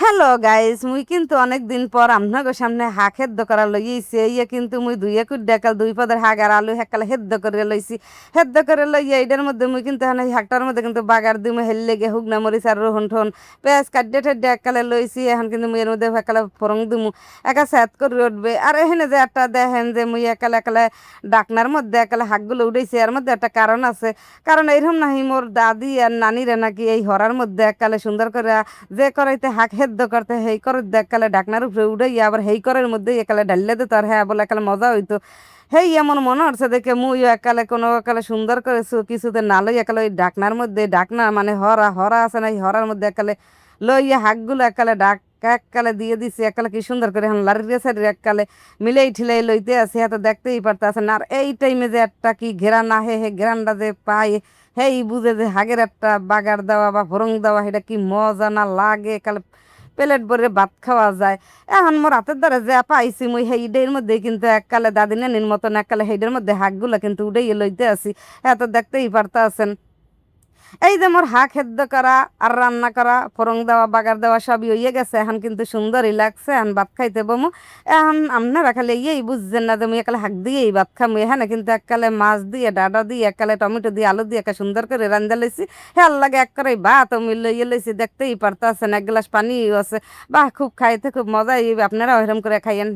Hello guys, মুই কিন্তু অনেক দিন পর আপনাদের সামনে হাঁক হেদ্দ করা লইয়েছি। ইয়ে কিন্তু মুই দুই একুট ডাকাল দুই পদের হাঁক আর আলু হেকালে হেদ্দ করে লইছি। হেদ্দ করে লইয়া এটার মধ্যে মুই কিন্তু এই হাঁকটার মধ্যে কিন্তু বাগার দিমু হেললে গে হুগনা মরিচ আর রহন ঠন পেঁয়াজ কাটে ঠেডে একালে লইছি। এখন কিন্তু মুই এর মধ্যে হেকালে ফরং দিমু একা স্যাত করে উঠবে। আর এখানে যে একটা দেখেন যে মুই একালে একালে ডাকনার মধ্যে একালে হাঁকগুলো উঠেছি, এর মধ্যে একটা কারণ আছে। কারণ এইরকম নাহি মোর দাদি আর নানিরা নাকি এই হরার মধ্যে একালে সুন্দর করে যে করাইতে হাক হেদ্দ করতে হেই করে দেখালে ঢাকনার উপরে উড়াই আবার হেই করের মধ্যে একালে ঢাললে দিত আর হ্যাঁ বলে একালে মজা হইতো। হেই এমন মনে হচ্ছে দেখে মুইও একালে কোনো একালে সুন্দর করে কিছুতে না লই একালে ওই ঢাকনার মধ্যে ঢাকনা মানে হরা হরা আছে না, এই হরার মধ্যে একালে লইয়া হাকগুলো একালে ডাক এককালে দিয়ে দিছি। একালে কি সুন্দর করে এখন লাড়িয়ে সারিয়ে এককালে মিলেই ঠিলাই লইতে আছে, এত দেখতেই পারতেছেন। আর এই টাইমে যে একটা কি ঘেরান আহে, হে ঘেরানটা যে পাই হেই বুঝে যে হাগের একটা বাগার দেওয়া বা ভরং দেওয়া, সেটা কি মজা না লাগে। কালে প্লেট ভরে ভাত খাওয়া যায়। এখন মোর হাতের দ্বারা যে পাইছি মুই সেইডের মধ্যে কিন্তু এককালে দাদি নানির মতন এককালে সেইডের মধ্যে হাঁকগুলা কিন্তু উড়াই লইতে আসি। এত দেখতেই পারতা আছেন। এই যে মোর হাঁক সেদ্ধ করা আর রান্না করা ফোড়ন দেওয়া বাগার দেওয়া সবই হইয়ে গেছে। এখন কিন্তু সুন্দরই লাগছে, এখন ভাত খাইতে বমু। এখন আপনারা খালি ইয়েই বুঝছেন না যে মুই একালে হাঁক দিয়েই ভাত খামু। এখানে কিন্তু এককালে মাছ দিয়ে ডাঁটা দিয়ে একালে টমেটো দিয়ে আলু দিয়ে একা সুন্দর করে রান্ধা লইছি। হ্যাঁ লাগে এক করে ভাত আমি লইয়ে লইছি, দেখতেই পারতাছেন। এক গ্লাস পানিও আছে। বাহ, খুব খাইতে খুব মজা। আপনারা ওইরকম করে খাইয়েন।